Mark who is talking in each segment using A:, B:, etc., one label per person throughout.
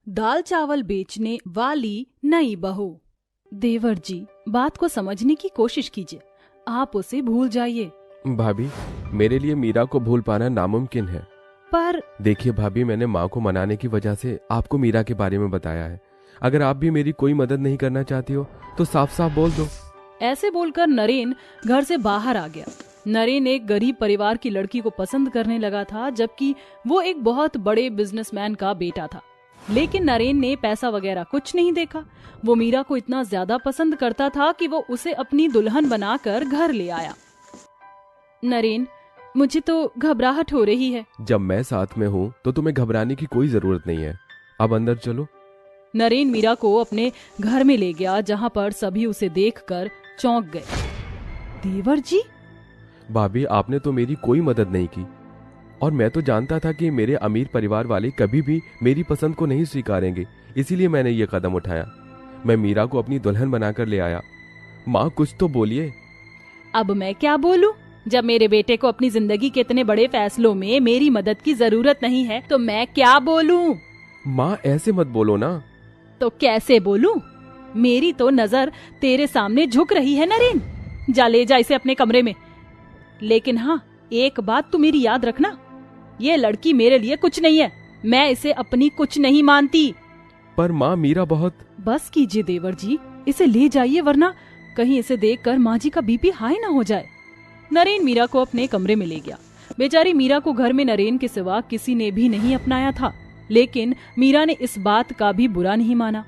A: दाल चावल बेचने वाली नई बहू। देवर जी, बात को समझने की कोशिश कीजिए, आप उसे भूल जाइए।
B: भाभी, मेरे लिए मीरा को भूल पाना नामुमकिन है।
A: पर
B: देखिए भाभी, मैंने माँ को मनाने की वजह से आपको मीरा के बारे में बताया है। अगर आप भी मेरी कोई मदद नहीं करना चाहती हो तो साफ साफ बोल दो।
A: ऐसे बोलकर नरेन घर से बाहर आ गया। नरेन एक गरीब परिवार की लड़की को पसंद करने लगा था, जबकि वो एक बहुत बड़े बिजनेसमैन का बेटा था। लेकिन नरेन ने पैसा वगैरह कुछ नहीं देखा। वो मीरा को इतना ज्यादा पसंद करता था कि वो उसे अपनी दुल्हन बनाकर घर ले आया। नरेन, मुझे तो घबराहट हो रही है।
B: जब मैं साथ में हूँ तो तुम्हें घबराने की कोई जरूरत नहीं है। अब अंदर चलो।
A: नरेन मीरा को अपने घर में ले गया, जहाँ पर सभी उसे देखकर चौंक गए। देवर जी?
B: भाभी, आपने तो मेरी कोई मदद नहीं की, और मैं तो जानता था कि मेरे अमीर परिवार वाले कभी भी मेरी पसंद को नहीं स्वीकारेंगे, इसीलिए मैंने ये कदम उठाया। मैं मीरा को अपनी दुल्हन बनाकर ले आया। माँ, कुछ तो बोलिए।
A: अब मैं क्या बोलूं? जब मेरे बेटे को अपनी जिंदगी के इतने बड़े फैसलों में मेरी मदद की जरूरत नहीं है तो मैं क्या बोलूं?
B: माँ, ऐसे मत बोलो ना।
A: तो कैसे बोलूं? मेरी तो नजर तेरे सामने झुक रही है नरेन। जा ले जा इसे अपने कमरे में। लेकिन हाँ, एक बात तू मेरी याद रखना, ये लड़की मेरे लिए कुछ नहीं है। मैं इसे अपनी कुछ नहीं मानती।
B: पर माँ, मीरा बहुत...
A: बस कीजिए देवर जी, इसे ले जाइए, वरना कहीं इसे देखकर माँ जी का बीपी हाई ना हो जाए। नरेन मीरा को अपने कमरे में ले गया। बेचारी मीरा को घर में नरेन के सिवा किसी ने भी नहीं अपनाया था, लेकिन मीरा ने इस बात का भी बुरा नहीं माना।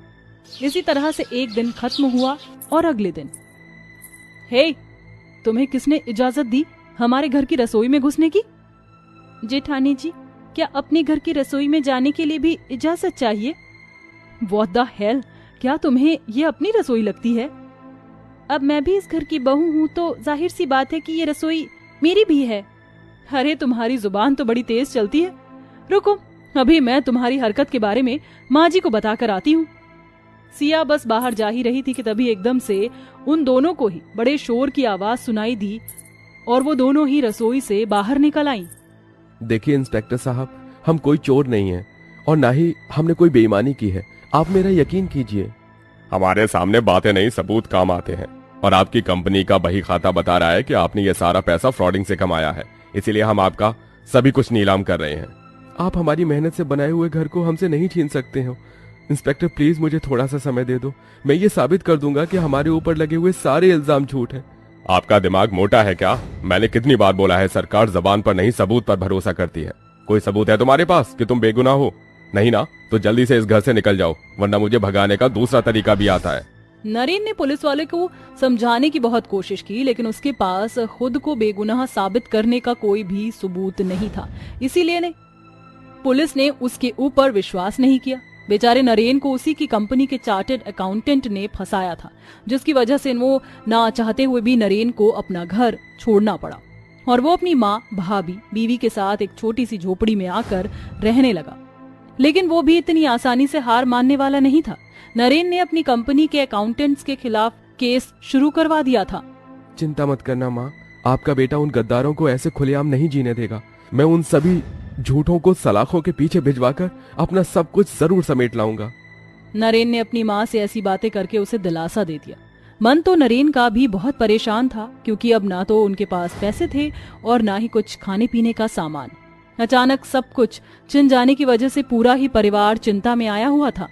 A: इसी तरह से एक दिन खत्म हुआ और अगले दिन, हे, तुम्हें किसने इजाजत दी हमारे घर की रसोई में घुसने की? जेठानी जी, क्या अपने घर की रसोई में जाने के लिए भी इजाजत चाहिए? व्हाट द हेल, क्या तुम्हें ये अपनी रसोई लगती है? अब मैं भी इस घर की बहू हूँ तो जाहिर सी बात है कि ये रसोई मेरी भी है। अरे तुम्हारी जुबान तो बड़ी तेज चलती है। रुको, अभी मैं तुम्हारी हरकत के बारे में माँ जी को बताकर आती हूँ। सिया बस बाहर जा ही रही थी कि तभी एकदम से उन दोनों को ही बड़े शोर की आवाज सुनाई दी और वो दोनों ही रसोई से बाहर निकल आईं।
B: देखिए इंस्पेक्टर साहब, हम कोई चोर नहीं है और ना ही हमने कोई बेईमानी की है। आप मेरा यकीन कीजिए।
C: हमारे सामने बातें नहीं, सबूत काम आते हैं। और आपकी कंपनी का बही खाता बता रहा है कि आपने ये सारा पैसा फ्रॉडिंग से कमाया है, इसीलिए हम आपका सभी कुछ नीलाम कर रहे हैं।
B: आप हमारी मेहनत से बनाए हुए घर को हमसे नहीं छीन सकते हो। इंस्पेक्टर, प्लीज मुझे थोड़ा सा समय दे दो। मैं ये साबित कर दूंगा कि हमारे ऊपर लगे हुए सारे इल्जाम झूठ हैं।
C: आपका दिमाग मोटा है क्या? मैंने कितनी बार बोला है, सरकार जबान पर नहीं सबूत पर भरोसा करती है। कोई सबूत है तुम्हारे पास कि तुम बेगुनाह हो? नहीं ना, तो जल्दी से इस घर से निकल जाओ, वरना मुझे भगाने का दूसरा तरीका भी आता है।
A: नरेन ने पुलिस वाले को समझाने की बहुत कोशिश की, लेकिन उसके पास खुद को बेगुनाह साबित करने का कोई भी सबूत नहीं था। इसीलिए पुलिस ने उसके ऊपर विश्वास नहीं किया। बेचारे नरेन को उसी की कंपनी के चार्टर्ड अकाउंटेंट ने फंसाया था, जिसकी वजह से वो ना चाहते हुए भी नरेन को अपना घर छोड़ना पड़ा और वो अपनी माँ, भाभी, बीवी के साथ एक छोटी सी झोपड़ी में आकर रहने लगा। लेकिन वो भी इतनी आसानी से हार मानने वाला नहीं था। नरेन ने अपनी कंपनी के अकाउंटेंट्स के खिलाफ केस शुरू करवा दिया था।
B: चिंता मत करना माँ, आपका बेटा उन गद्दारों को ऐसे खुलेआम नहीं जीने देगा। मैं उन सभी झूठों को सलाखों के पीछे भिजवाकर अपना सब कुछ जरूर समेट लाऊंगा।
A: नरेन ने अपनी माँ से ऐसी बातें करके उसे दिलासा दे दिया। मन तो नरेन का भी बहुत परेशान था, क्योंकि अब ना तो उनके पास पैसे थे और ना ही कुछ खाने पीने का सामान। अचानक सब कुछ छिन जाने की वजह से पूरा ही परिवार चिंता में आया हुआ था।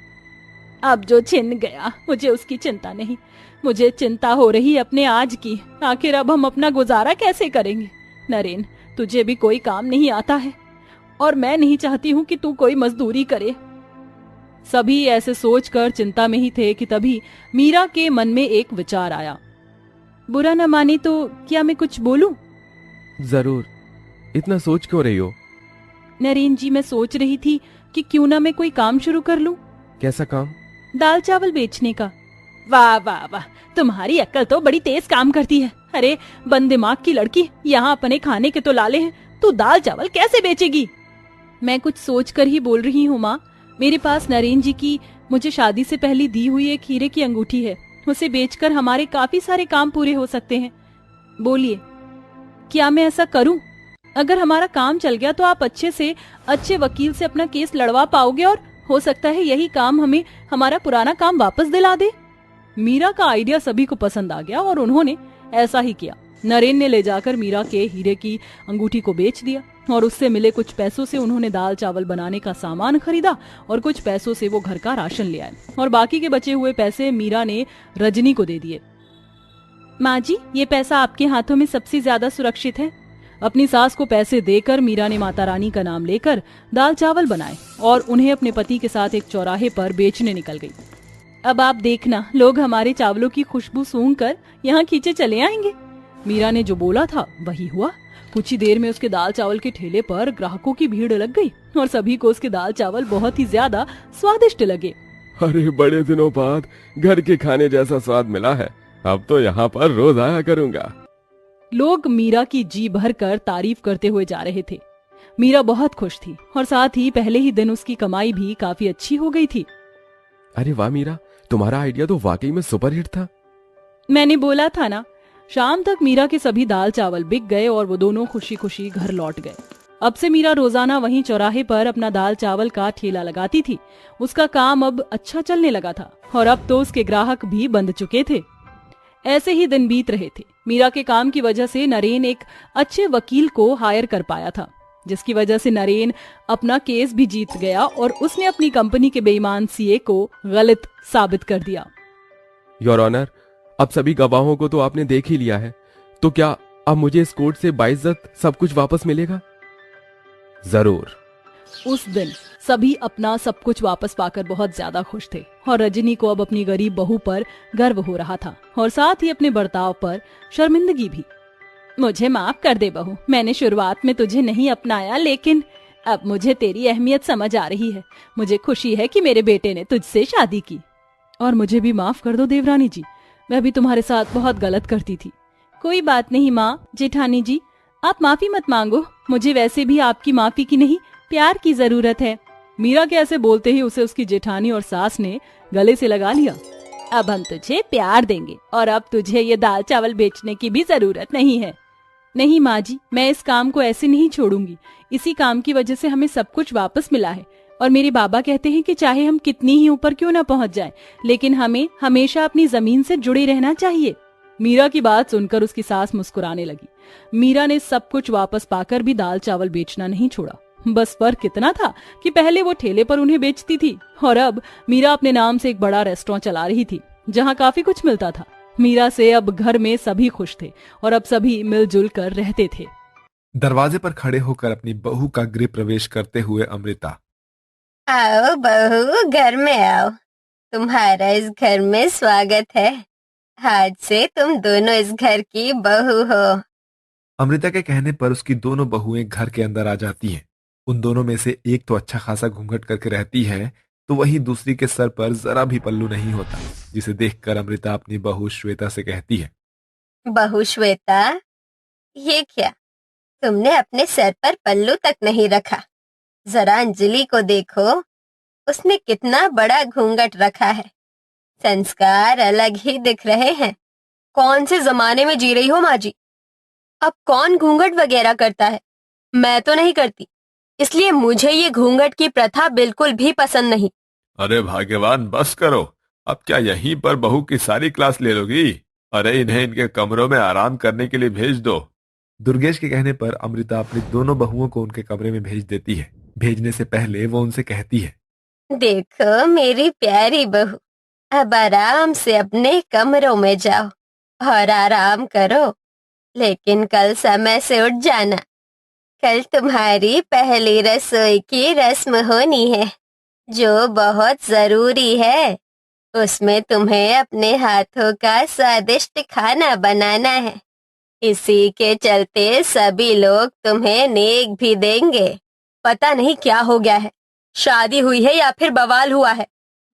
A: अब जो छिन गया, मुझे उसकी चिंता नहीं, मुझे चिंता हो रही है अपने आज की। आखिर अब हम अपना गुजारा कैसे करेंगे? नरेन, तुझे भी कोई काम नहीं आता है और मैं नहीं चाहती हूँ कि तू कोई मजदूरी करे। सभी ऐसे सोचकर चिंता में ही थे कि तभी मीरा के मन में एक विचार आया। बुरा न माने तो क्या मैं कुछ बोलूं?
B: जरूर, इतना सोच क्यों रही हो?
A: नरेन जी, मैं सोच रही थी कि क्यों ना मैं कोई काम शुरू कर लूं।
B: कैसा काम?
A: दाल चावल बेचने का। वाह वाह वाह, तुम्हारी अक्ल तो बड़ी तेज काम करती है। अरे बंद दिमाग की लड़की, यहाँ अपने खाने के तो लाले हैं, तू दाल चावल कैसे बेचेगी? मैं कुछ सोच कर ही बोल रही हूँ माँ। मेरे पास नरेन जी की मुझे शादी से पहले दी हुई एक हीरे की अंगूठी है, उसे बेचकर हमारे काफी सारे काम पूरे हो सकते हैं। बोलिए, क्या मैं ऐसा करूं? अगर हमारा काम चल गया तो आप अच्छे से अच्छे वकील से अपना केस लड़वा पाओगे हो सकता है यही काम हमें हमारा पुराना काम वापस दिला दे। मीरा का आइडिया सभी को पसंद आ गया और उन्होंने ऐसा ही किया। नरेन ने ले जाकर मीरा के हीरे की अंगूठी को बेच दिया और उससे मिले कुछ पैसों से उन्होंने दाल चावल बनाने का सामान खरीदा और कुछ पैसों से वो घर का राशन ले आए और बाकी के बचे हुए पैसे मीरा ने रजनी को दे दिए। माँ जी, ये पैसा आपके हाथों में सबसे ज्यादा सुरक्षित है। अपनी सास को पैसे देकर मीरा ने माता रानी का नाम लेकर दाल चावल बनाए और उन्हें अपने पति के साथ एक चौराहे पर बेचने निकल गई। अब आप देखना, लोग हमारे चावलों की खुशबू सूंघकर यहाँ खींचे चले आएंगे। मीरा ने जो बोला था वही हुआ। कुछ ही देर में उसके दाल चावल के ठेले पर ग्राहकों की भीड़ लग गई और सभी को उसके दाल चावल बहुत ही ज्यादा स्वादिष्ट लगे।
C: अरे बड़े दिनों बाद घर के खाने जैसा स्वाद मिला है, अब तो यहाँ पर रोज आया करूँगा।
A: लोग मीरा की जी भर कर तारीफ करते हुए जा रहे थे। मीरा बहुत खुश थी और साथ ही पहले ही दिन उसकी कमाई भी काफी अच्छी हो गई थी।
B: अरे वाह मीरा, तुम्हारा आइडिया तो वाकई में सुपरहिट था।
A: मैंने बोला था ना। शाम तक मीरा के सभी दाल चावल बिक गए और वो दोनों खुशी खुशी घर लौट गए। अब से मीरा रोजाना वहीं चौराहे पर अपना दाल चावल का ठेला लगाती थी। उसका काम अब अच्छा चलने लगा था और अब तो उसके ग्राहक भी बंध चुके थे। ऐसे ही दिन बीत रहे थे। मीरा के काम की वजह से नरेन एक अच्छे वकील को हायर कर पाया था, जिसकी वजह से नरेन अपना केस भी जीत गया और उसने अपनी कंपनी के बेईमान सीए को गलत साबित कर दिया।
B: योर ऑनर, अब सभी गवाहों को तो आपने देख ही लिया है, तो क्या अब मुझे इस कोर्ट से बाइज्जत सब कुछ वापस मिलेगा? जरूर।
A: उस दिन सभी अपना सब कुछ वापस पाकर बहुत ज्यादा खुश थे और रजनी को अब अपनी गरीब बहू पर गर्व हो रहा था और साथ ही अपने बर्ताव पर शर्मिंदगी भी। मुझे माफ कर दे बहू, मैंने शुरुआत में तुझे नहीं अपनाया, लेकिन अब मुझे तेरी अहमियत समझ आ रही है। मुझे खुशी है कि मेरे बेटे ने तुझसे शादी की। और मुझे भी माफ कर दो देवरानी जी, मैं भी तुम्हारे साथ बहुत गलत करती थी। कोई बात नहीं माँ जेठानी जी, आप माफी मत मांगो। मुझे वैसे भी आपकी माफी की नहीं, प्यार की जरूरत है। मीरा के ऐसे बोलते ही उसे उसकी जेठानी और सास ने गले से लगा लिया। अब हम तुझे प्यार देंगे और अब तुझे ये दाल चावल बेचने की भी जरूरत नहीं है। नहीं माँ जी, मैं इस काम को ऐसे नहीं छोड़ूंगी। इसी काम की वजह से हमें सब कुछ वापस मिला है और मेरे बाबा कहते हैं कि चाहे हम कितनी ही ऊपर क्यों ना पहुंच जाएं, लेकिन हमें हमेशा अपनी जमीन से जुड़े रहना चाहिए। मीरा की बात सुनकर उसकी सास मुस्कुराने लगी। मीरा ने सब कुछ वापस पाकर भी दाल चावल बेचना नहीं छोड़ा। बस फर्क इतना था कि पहले वो ठेले पर उन्हें बेचती थी और अब मीरा अपने नाम से एक बड़ा रेस्टोरेंट चला रही थी जहाँ काफी कुछ मिलता था। मीरा से अब घर में सभी खुश थे और अब सभी मिलजुल कर रहते थे।
D: दरवाजे पर खड़े होकर अपनी बहू का गृह प्रवेश करते हुए अमृता,
E: आओ बहू, घर में आओ। तुम्हारा इस घर में स्वागत है। आज से तुम दोनों इस घर की बहू हो।
D: अमृता के कहने पर उसकी दोनों बहुएं घर के अंदर आ जाती हैं। उन दोनों में से एक तो अच्छा खासा घूंघट करके रहती है, तो वहीं दूसरी के सर पर जरा भी पल्लू नहीं होता, जिसे देखकर अमृता अपनी बहू श्वेता से कहती है,
E: बहू श्वेता, ये क्या, तुमने अपने सर पर पल्लू तक नहीं रखा। जरा अंजलि को देखो, उसने कितना बड़ा घूंघट रखा है। संस्कार अलग ही दिख रहे हैं। कौन से जमाने में जी रही हो माँ जी? अब कौन घूंघट वगैरह करता है? मैं तो नहीं करती, इसलिए मुझे ये घूंघट की प्रथा बिल्कुल भी पसंद नहीं।
D: अरे भाग्यवान, बस करो। अब क्या यहीं पर बहू की सारी क्लास ले लोगी? अरे इन्हें इनके कमरों में आराम करने के लिए भेज दो। दुर्गेश के कहने पर अमृता अपनी दोनों बहुओं को उनके कमरे में भेज देती है। भेजने से पहले वो उनसे कहती है,
E: देखो मेरी प्यारी बहू, अब आराम से अपने कमरों में जाओ और आराम करो, लेकिन कल समय से उठ जाना। कल तुम्हारी पहली रसोई की रस्म होनी है, जो बहुत जरूरी है। उसमें तुम्हें अपने हाथों का स्वादिष्ट खाना बनाना है। इसी के चलते सभी लोग तुम्हें नेक भी देंगे। पता नहीं क्या हो गया है, शादी हुई है या फिर बवाल हुआ है।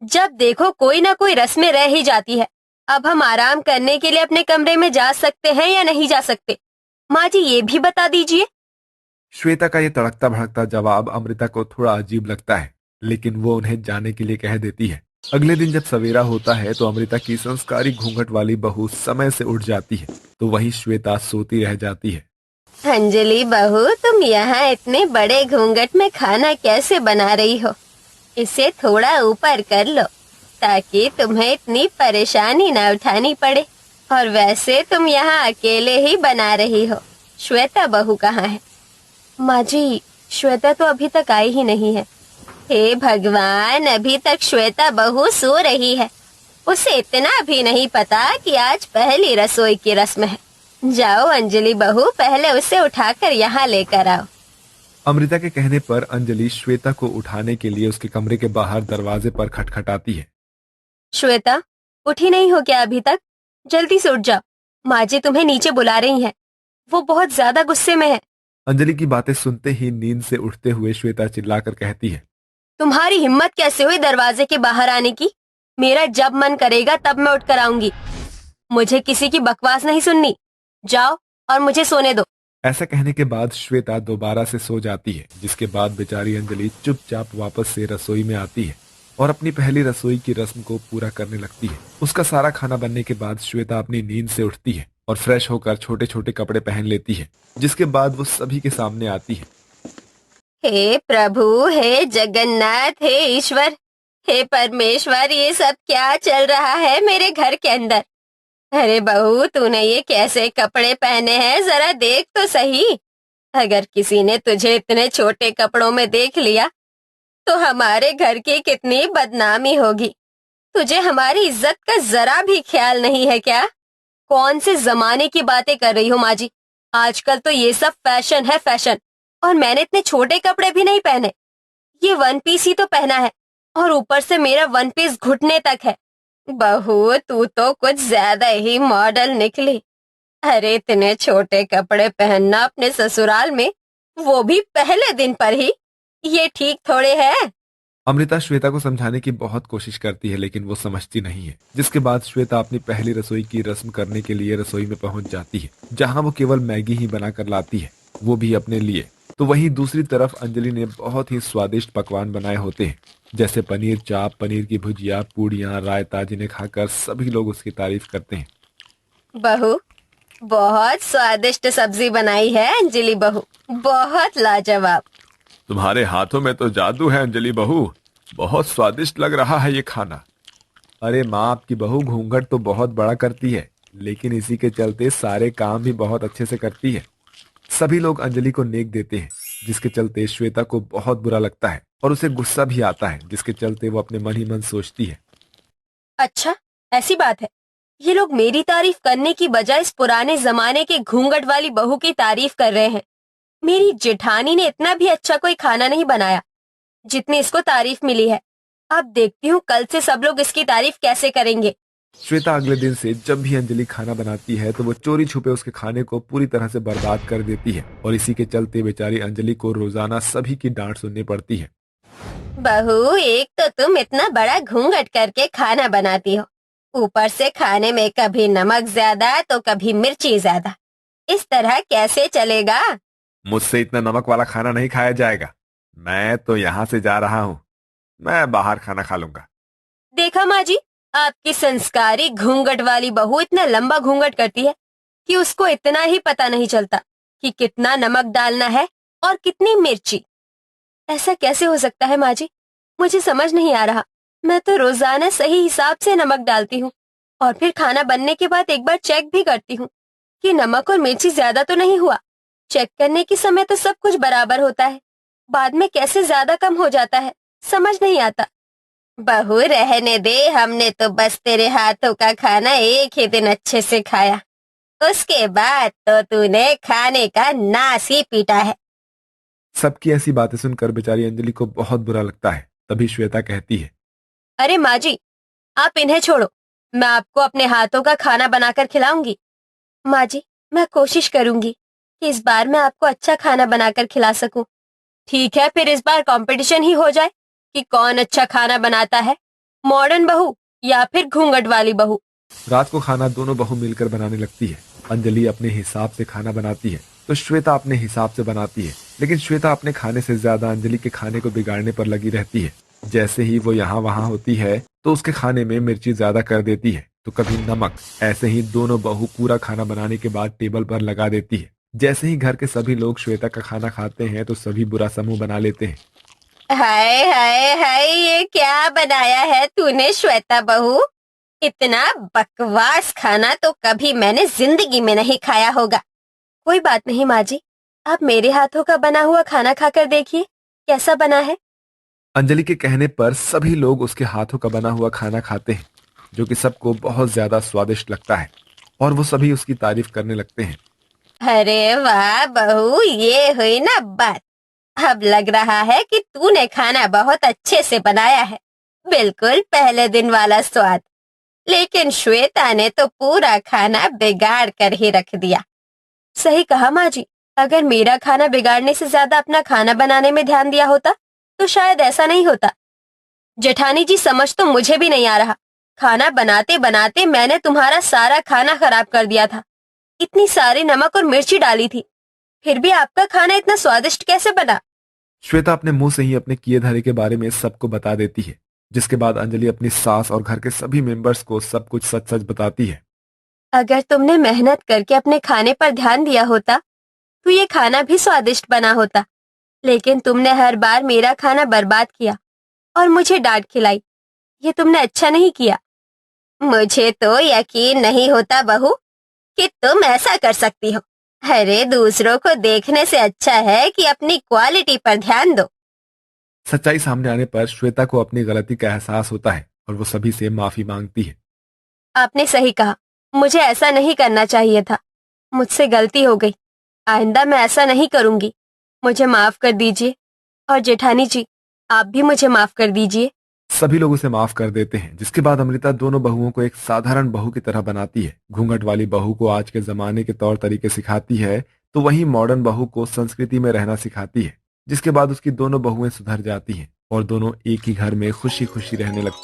E: जब देखो कोई ना कोई रस्में रह ही जाती है। अब हम आराम करने के लिए अपने कमरे में जा सकते हैं या नहीं जा सकते? माँ जी ये भी बता दीजिए।
D: श्वेता का ये तड़कता भड़कता जवाब अमृता को थोड़ा अजीब लगता है, लेकिन वो उन्हें जाने के लिए कह देती है। अगले दिन जब सवेरा होता है तो अमृता की संस्कारी घूंघट वाली बहू समय से उठ जाती है, तो वहीं श्वेता सोती रह जाती है।
E: अंजलि बहू, तुम यहाँ इतने बड़े घूंघट में खाना कैसे बना रही हो? इसे थोड़ा ऊपर कर लो ताकि तुम्हें इतनी परेशानी न उठानी पड़े। और वैसे तुम यहाँ अकेले ही बना रही हो। श्वेता बहू कहाँ है? माँ जी, श्वेता तो अभी तक आई ही नहीं है। हे भगवान, अभी तक श्वेता बहू सो रही है। उसे इतना भी नहीं पता कि आज पहली रसोई की रस्म है। जाओ अंजलि बहू, पहले उसे उठाकर यहाँ लेकर आओ।
D: अमृता के कहने पर अंजलि श्वेता को उठाने के लिए उसके कमरे के बाहर दरवाजे पर खटखटाती है।
E: श्वेता, उठी नहीं हो क्या अभी तक? जल्दी से उठ जाओ, माँ जी तुम्हें नीचे बुला रही हैं। वो बहुत ज्यादा गुस्से में है।
D: अंजलि की बातें सुनते ही नींद से उठते हुए श्वेता चिल्लाकर कहती है,
E: तुम्हारी हिम्मत कैसे हुई दरवाजे के बाहर आने की? मेरा जब मन करेगा तब मैं उठकर आऊंगी। मुझे किसी की बकवास नहीं सुननी। जाओ और मुझे सोने दो।
D: ऐसा कहने के बाद श्वेता दोबारा से सो जाती है, जिसके बाद बेचारी अंजलि चुपचाप वापस से रसोई में आती है और अपनी पहली रसोई की रस्म को पूरा करने लगती है। उसका सारा खाना बनने के बाद श्वेता अपनी नींद से उठती है और फ्रेश होकर छोटे छोटे कपड़े पहन लेती है, जिसके बाद वो सभी के सामने आती है।
E: हे प्रभु, हे जगन्नाथ, हे ईश्वर, हे परमेश्वर, ये सब क्या चल रहा है मेरे घर के अंदर? अरे बहू, तूने ये कैसे कपड़े पहने हैं, जरा देख तो सही। अगर किसी ने तुझे इतने छोटे कपड़ों में देख लिया तो हमारे घर की कितनी बदनामी होगी। तुझे हमारी इज्जत का जरा भी ख्याल नहीं है क्या? कौन से जमाने की बातें कर रही हो माँ जी? आजकल तो ये सब फैशन है, फैशन। और मैंने इतने छोटे कपड़े भी नहीं पहने। ये वन पीस ही तो पहना है और ऊपर से मेरा वन पीस घुटने तक है। बहू, तू तो कुछ ज्यादा ही मॉडल निकली। अरे इतने छोटे कपड़े पहनना अपने ससुराल में, वो भी पहले दिन पर ही, ये ठीक थोड़े है।
D: अमृता श्वेता को समझाने की बहुत कोशिश करती है, लेकिन वो समझती नहीं है। जिसके बाद श्वेता अपनी पहली रसोई की रस्म करने के लिए रसोई में पहुंच जाती है, जहां वो केवल मैगी ही बनाकर लाती है, वो भी अपने लिए। तो वहीं दूसरी तरफ अंजलि ने बहुत ही स्वादिष्ट पकवान बनाए होते हैं, जैसे पनीर चाप, पनीर की भुजिया, पूड़ियाँ, रायता, जिन्हें खाकर सभी लोग उसकी तारीफ करते हैं।
E: बहू, बहुत स्वादिष्ट सब्जी बनाई है अंजलि बहू, बहुत लाजवाब।
D: तुम्हारे हाथों में तो जादू है अंजलि बहू, बहुत स्वादिष्ट लग रहा है ये खाना। अरे माँ, आपकी बहू घूंघट तो बहुत बड़ा करती है, लेकिन इसी के चलते सारे काम भी बहुत अच्छे से करती है। सभी लोग अंजलि को नेक देते हैं, जिसके चलते श्वेता को बहुत बुरा लगता है और उसे गुस्सा भी आता है, जिसके चलते वो अपने मन ही मन सोचती है,
E: अच्छा ऐसी बात है? ये लोग मेरी तारीफ करने की बजाय इस पुराने जमाने के घूंघट वाली बहू की तारीफ कर रहे हैं। मेरी जेठानी ने इतना भी अच्छा कोई खाना नहीं बनाया जितनी इसको तारीफ मिली है। अब देखती हूँ कल से सब लोग इसकी तारीफ कैसे करेंगे।
D: श्वेता अगले दिन से जब भी अंजलि खाना बनाती है तो वो चोरी छुपे उसके खाने को पूरी तरह से बर्बाद कर देती है और इसी के चलते बेचारी अंजलि को रोजाना सभी की डांट सुननी पड़ती है।
E: बहू, एक तो तुम इतना बड़ा घूंघट करके खाना बनाती हो, ऊपर से खाने में कभी नमक ज्यादा तो कभी मिर्ची ज्यादा। इस तरह कैसे चलेगा?
D: मुझसे इतना नमक वाला खाना नहीं खाया जाएगा। मैं तो यहाँ से जा रहा हूँ, मैं बाहर खाना खा लूंगा।
E: देखा माँ जी, आपकी संस्कारी घूंघट वाली बहू इतना लंबा घूंघट करती है कि उसको इतना ही पता नहीं चलता कि कितना नमक डालना है और कितनी मिर्ची। ऐसा कैसे हो सकता है माँ जी? मुझे समझ नहीं आ रहा। मैं तो रोजाना सही हिसाब से नमक डालती हूँ और फिर खाना बनने के बाद एक बार चेक भी करती हूँ कि नमक और मिर्ची ज्यादा तो नहीं हुआ। चेक करने के समय तो सब कुछ बराबर होता है, बाद में कैसे ज्यादा कम हो जाता है समझ नहीं आता। बहू रहने दे, हमने तो बस तेरे हाथों का खाना एक ही दिन अच्छे से खाया, उसके बाद तो तूने खाने का नास ही पीटा है।
D: सबकी ऐसी बातें सुनकर बेचारी अंजलि को बहुत बुरा लगता है। तभी श्वेता कहती है,
E: अरे माँ जी, आप इन्हें छोड़ो, मैं आपको अपने हाथों का खाना बनाकर खिलाऊंगी। माँ जी, मैं कोशिश करूंगी कि इस बार मैं आपको अच्छा खाना बनाकर खिला सकूं। ठीक है, फिर इस बार कंपटीशन ही हो जाए कि कौन अच्छा खाना बनाता है, मॉडर्न बहू या फिर घूंघट वाली बहू।
D: रात को खाना दोनों बहू मिलकर बनाने लगती है। अंजलि अपने हिसाब से खाना बनाती है तो श्वेता अपने हिसाब से बनाती है, लेकिन श्वेता अपने खाने से ज्यादा अंजलि के खाने को बिगाड़ने पर लगी रहती है। जैसे ही वो यहाँ वहाँ होती है तो उसके खाने में मिर्ची ज्यादा कर देती है तो कभी नमक। ऐसे ही दोनों बहू पूरा खाना बनाने के बाद टेबल पर लगा देती है। जैसे ही घर के सभी लोग श्वेता का खाना खाते हैं तो सभी बुरा समूह बना लेते हैं।
E: हाय हाय हाय, ये क्या बनाया है तूने श्वेता बहू? इतना बकवास खाना तो कभी मैंने जिंदगी में नहीं खाया होगा। कोई बात नहीं माँ जी, आप मेरे हाथों का बना हुआ खाना खाकर देखिए कैसा बना है।
D: अंजलि के कहने पर सभी लोग उसके हाथों का बना हुआ खाना खाते हैं, जो कि सबको बहुत ज्यादा स्वादिष्ट लगता है और वो सभी उसकी तारीफ करने लगते हैं।
E: अरे वाह बहू, ये हुई ना बात। अब लग रहा है कि तूने खाना बहुत अच्छे से बनाया है, बिल्कुल पहले दिन वाला स्वाद। लेकिन श्वेता ने तो पूरा खाना बिगाड़ कर ही रख दिया। सही कहा माँ जी, अगर मेरा खाना बिगाड़ने से ज्यादा अपना खाना बनाने में ध्यान दिया होता तो शायद ऐसा नहीं होता। जेठानी जी, समझ तो मुझे भी नहीं आ रहा। खाना बनाते बनाते मैंने तुम्हारा सारा खाना खराब कर दिया था। इतनी सारी नमक और मिर्ची डाली थी, फिर भी आपका खाना इतना स्वादिष्ट कैसे बना?
D: श्वेता अपने मुंह से ही अपने किए धरे के बारे में सबको बता देती है, जिसके बाद अंजलि अपनी सास और घर के सभी मेंबर्स को सब कुछ सच सच बताती है।
E: अगर तुमने मेहनत करके अपने खाने पर ध्यान दिया होता तो ये खाना भी स्वादिष्ट बना होता। लेकिन तुमने हर बार मेरा खाना बर्बाद किया और मुझे डांट खिलाई। ये तुमने अच्छा नहीं किया। मुझे तो यकीन नहीं होता बहू कि तुम ऐसा कर सकती हो। अरे, दूसरों को देखने से अच्छा है कि अपनी क्वालिटी पर ध्यान दो।
D: सच्चाई सामने आने पर श्वेता को अपनी गलती का एहसास होता है और वो सभी से माफी मांगती है।
E: आपने सही कहा, मुझे ऐसा नहीं करना चाहिए था। मुझसे गलती हो गई, आइंदा मैं ऐसा नहीं करूंगी। मुझे माफ कर दीजिए। और जेठानी जी, आप भी मुझे माफ कर दीजिए।
D: सभी लोग उसे माफ कर देते हैं, जिसके बाद अमृता दोनों बहुओं को एक साधारण बहू की तरह बनाती है। घूंघट वाली बहू को आज के जमाने के तौर तरीके सिखाती है, तो वहीं मॉडर्न बहू को संस्कृति में रहना सिखाती है। जिसके बाद उसकी दोनों बहुएं सुधर जाती हैं और दोनों एक ही घर में खुशी खुशी रहने लगती हैं।